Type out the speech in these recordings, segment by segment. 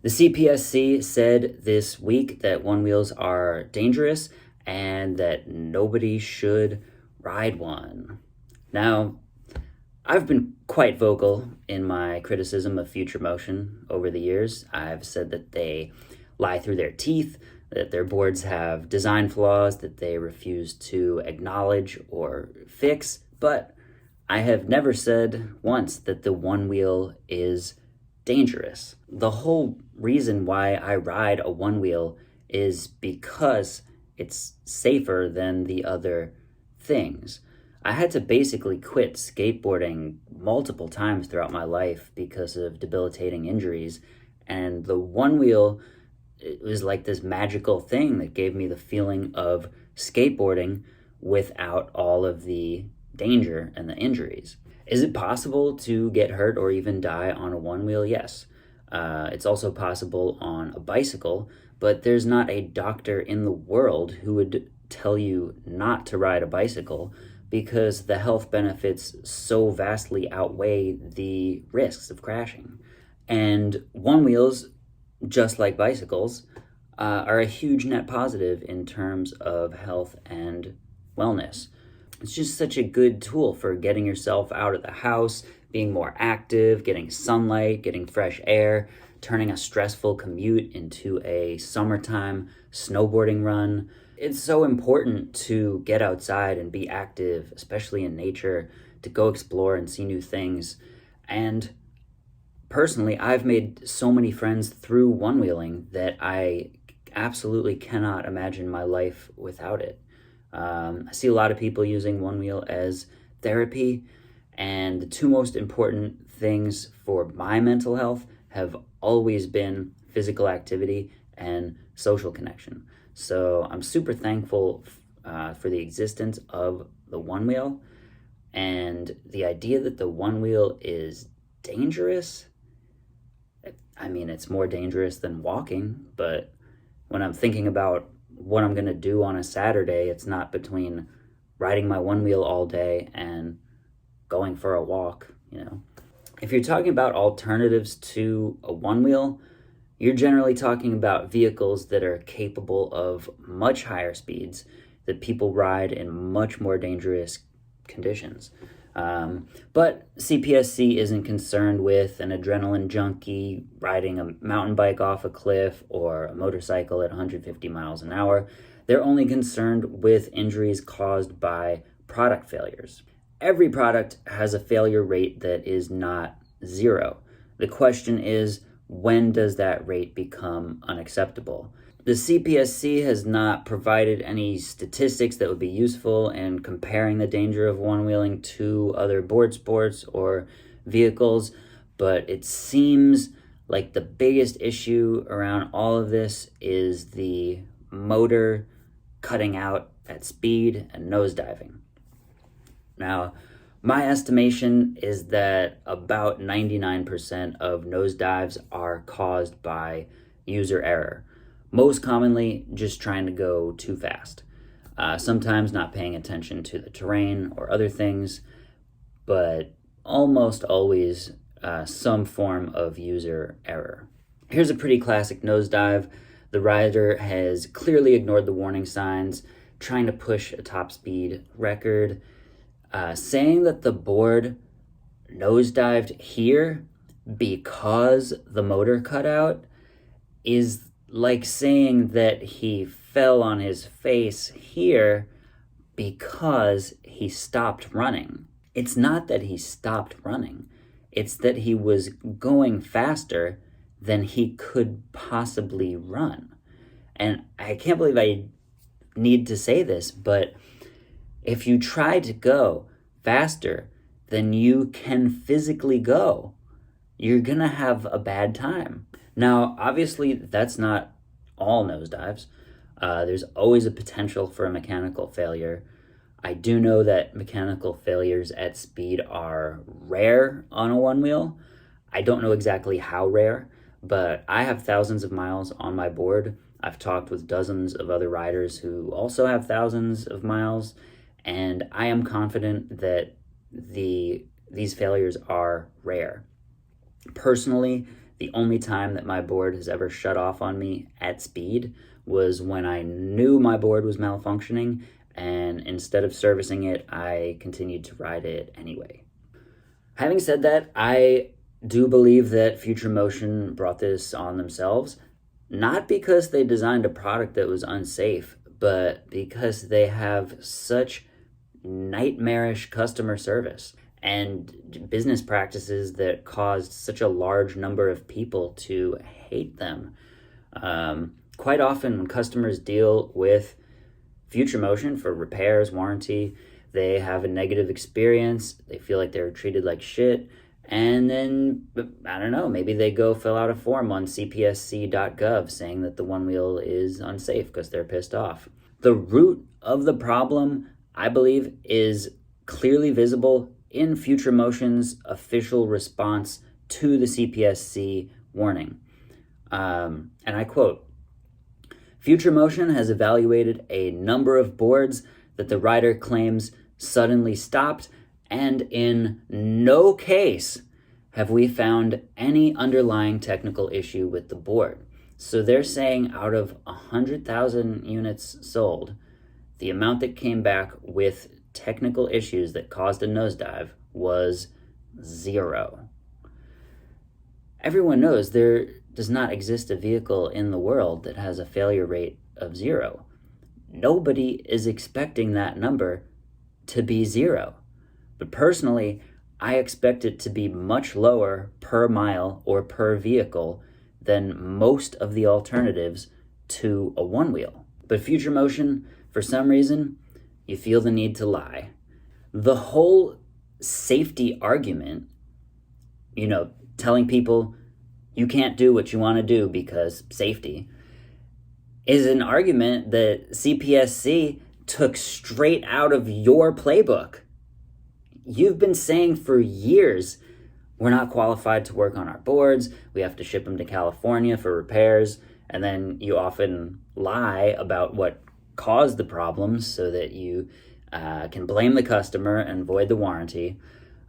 The CPSC said this week that Onewheels are dangerous and that nobody should ride one. Now, I've been quite vocal in my criticism of Future Motion over the years. I've said that they lie through their teeth, that their boards have design flaws that they refuse to acknowledge or fix, but I have never said once that the Onewheel is dangerous. The whole reason why I ride a Onewheel is because it's safer than the other things. I had to basically quit skateboarding multiple times throughout my life because of debilitating injuries, and the Onewheel, it was like this magical thing that gave me the feeling of skateboarding without all of the danger and the injuries. Is it possible to get hurt or even die on a Onewheel? Yes. It's also possible on a bicycle, but there's not a doctor in the world who would tell you not to ride a bicycle because the health benefits so vastly outweigh the risks of crashing. And Onewheels, just like bicycles, are a huge net positive in terms of health and wellness. It's just such a good tool for getting yourself out of the house, being more active, getting sunlight, getting fresh air, turning a stressful commute into a summertime snowboarding run. It's so important to get outside and be active, especially in nature, to go explore and see new things. And personally, I've made so many friends through Onewheeling that I absolutely cannot imagine my life without it. I see a lot of people using Onewheel as therapy, and the two most important things for my mental health have always been physical activity and social connection. So I'm super thankful for the existence of the Onewheel, and the idea that the Onewheel is dangerous. I mean, it's more dangerous than walking, but when I'm thinking about what I'm going to do on a Saturday, it's not between riding my Onewheel all day and going for a walk, If you're talking about alternatives to a Onewheel, you're generally talking about vehicles that are capable of much higher speeds, that people ride in much more dangerous conditions. But CPSC isn't concerned with an adrenaline junkie riding a mountain bike off a cliff or a motorcycle at 150 miles an hour. They're only concerned with injuries caused by product failures. Every product has a failure rate that is not zero. The question is, when does that rate become unacceptable? The CPSC has not provided any statistics that would be useful in comparing the danger of Onewheeling to other board sports or vehicles, but it seems like the biggest issue around all of this is the motor cutting out at speed and nosediving. Now, my estimation is that about 99% of nosedives are caused by user error. Most commonly, just trying to go too fast. Sometimes not paying attention to the terrain or other things, but almost always some form of user error. Here's a pretty classic nosedive. The rider has clearly ignored the warning signs, trying to push a top speed record. Saying that the board nosedived here because the motor cut out is like saying that he fell on his face here because he stopped running. It's not that he stopped running. It's that he was going faster than he could possibly run. And I can't believe I need to say this, but if you try to go faster than you can physically go, you're gonna have a bad time. Now, obviously, that's not all nosedives. There's always a potential for a mechanical failure. I do know that mechanical failures at speed are rare on a Onewheel. I don't know exactly how rare, but I have thousands of miles on my board. I've talked with dozens of other riders who also have thousands of miles, and I am confident that these failures are rare. Personally, The only time that my board has ever shut off on me at speed was when I knew my board was malfunctioning, and instead of servicing it, I continued to ride it anyway. Having said that, I do believe that Future Motion brought this on themselves, not because they designed a product that was unsafe, but because they have such nightmarish customer service and business practices that caused such a large number of people to hate them. Quite often when customers deal with Future Motion for repairs, warranty, they have a negative experience, they feel like they're treated like shit, and then, I don't know, maybe they go fill out a form on CPSC.gov saying that the Onewheel is unsafe because they're pissed off. The root of the problem, I believe, is clearly visible in Future Motion's official response to the CPSC warning. And I quote, "Future Motion has evaluated a number of boards that the rider claims suddenly stopped, and in no case have we found any underlying technical issue with the board." So they're saying out of 100,000 units sold, the amount that came back with technical issues that caused a nosedive was 0. Everyone knows there does not exist a vehicle in the world that has a failure rate of 0. Nobody is expecting that number to be 0. But personally, I expect it to be much lower per mile or per vehicle than most of the alternatives to a Onewheel. But Future Motion, for some reason, you feel the need to lie. The whole safety argument, telling people you can't do what you want to do because safety, is an argument that CPSC took straight out of your playbook. You've been saying for years, we're not qualified to work on our boards, we have to ship them to California for repairs, and then you often lie about what caused the problems so that you can blame the customer and void the warranty.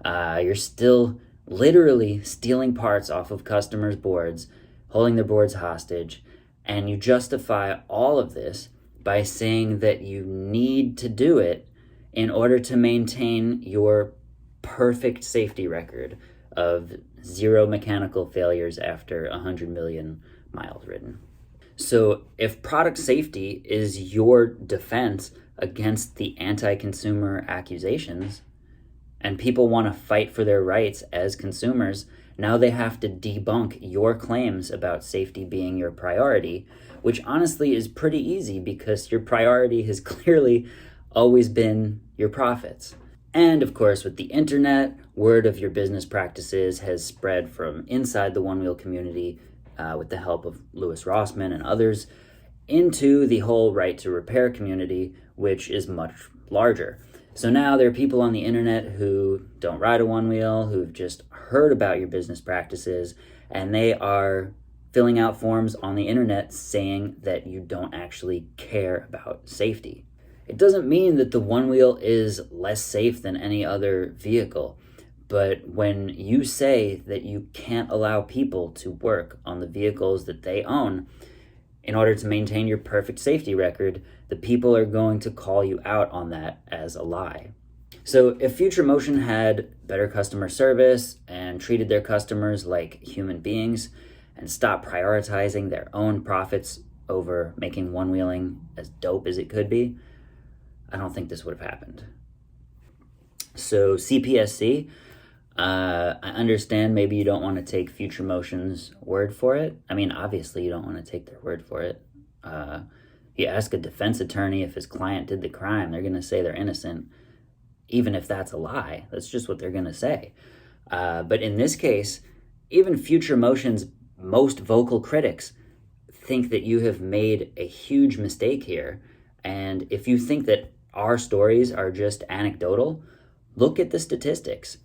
You're still literally stealing parts off of customers' boards, holding their boards hostage, and you justify all of this by saying that you need to do it in order to maintain your perfect safety record of 0 mechanical failures after 100 million miles ridden. So if product safety is your defense against the anti-consumer accusations, and people want to fight for their rights as consumers, now they have to debunk your claims about safety being your priority, which honestly is pretty easy because your priority has clearly always been your profits. And of course, with the internet, word of your business practices has spread from inside the Onewheel community with the help of Louis Rossman and others into the whole right to repair community, which is much larger. So now there are people on the internet who don't ride a Onewheel, who've just heard about your business practices, and they are filling out forms on the internet saying that you don't actually care about safety. It doesn't mean that the Onewheel is less safe than any other vehicle, but when you say that you can't allow people to work on the vehicles that they own in order to maintain your perfect safety record, the people are going to call you out on that as a lie. So if Future Motion had better customer service and treated their customers like human beings and stopped prioritizing their own profits over making Onewheeling as dope as it could be, I don't think this would have happened. So CPSC, I understand maybe you don't want to take Future Motion's word for it. I mean, obviously you don't want to take their word for it. You ask a defense attorney if his client did the crime, they're going to say they're innocent, even if that's a lie. That's just what they're going to say. But in this case, even Future Motion's most vocal critics think that you have made a huge mistake here. And if you think that our stories are just anecdotal, look at the statistics.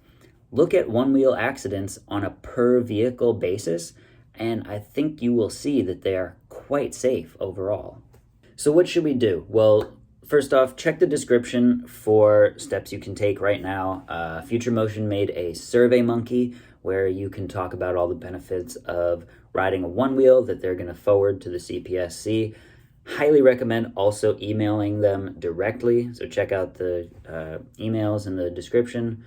Look at Onewheel accidents on a per vehicle basis, and I think you will see that they are quite safe overall. So what should we do? Well, first off, check the description for steps you can take right now. Future Motion made a SurveyMonkey where you can talk about all the benefits of riding a one wheel that they're going to forward to the CPSC. Highly recommend also emailing them directly, so check out the emails in the description.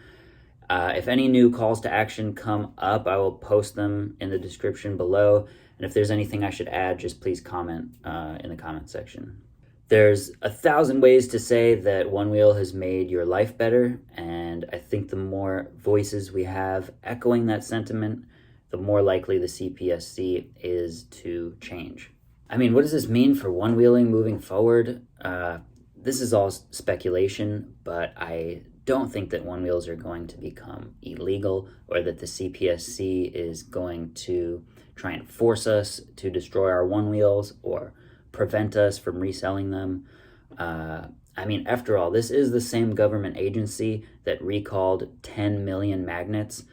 If any new calls to action come up, I will post them in the description below. And if there's anything I should add, just please comment in the comment section. There's 1,000 ways to say that Onewheel has made your life better, and I think the more voices we have echoing that sentiment, the more likely the CPSC is to change. I mean, what does this mean for one-wheeling moving forward? This is all speculation, but I don't think that one-wheels are going to become illegal, or that the CPSC is going to try and force us to destroy our one-wheels or prevent us from reselling them. I mean, after all, this is the same government agency that recalled 10 million magnets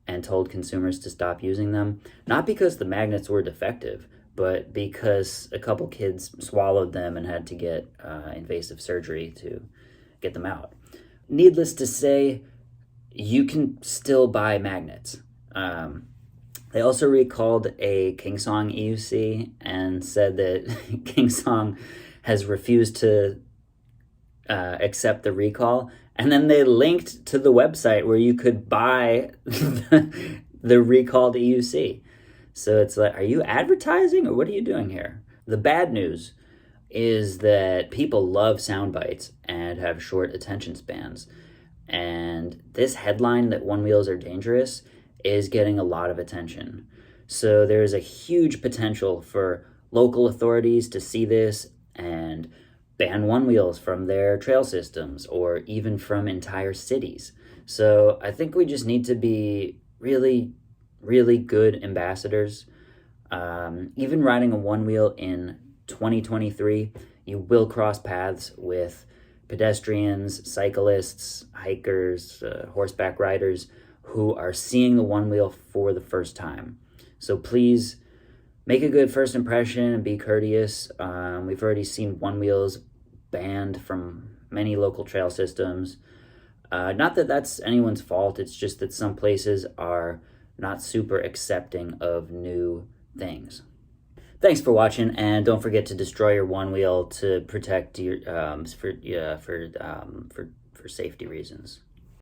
and told consumers to stop using them. Not because the magnets were defective, but because a couple kids swallowed them and had to get invasive surgery to get them out. Needless to say, you can still buy magnets. They also recalled a Kingsong EUC and said that Kingsong has refused to accept the recall. And then they linked to the website where you could buy the recalled EUC. So it's like, are you advertising or what are you doing here? The bad news is that people love sound bites and have short attention spans. And this headline that one-wheels are dangerous is getting a lot of attention. So there's a huge potential for local authorities to see this and ban one-wheels from their trail systems or even from entire cities. So I think we just need to be really, really good ambassadors. Even riding a one-wheel in 2023, you will cross paths with pedestrians, cyclists, hikers, horseback riders who are seeing the one wheel for the first time. So please make a good first impression and be courteous. We've already seen one wheels banned from many local trail systems. Not that that's anyone's fault, it's just that some places are not super accepting of new things. Thanks for watching, and don't forget to destroy your one wheel to protect your for safety reasons.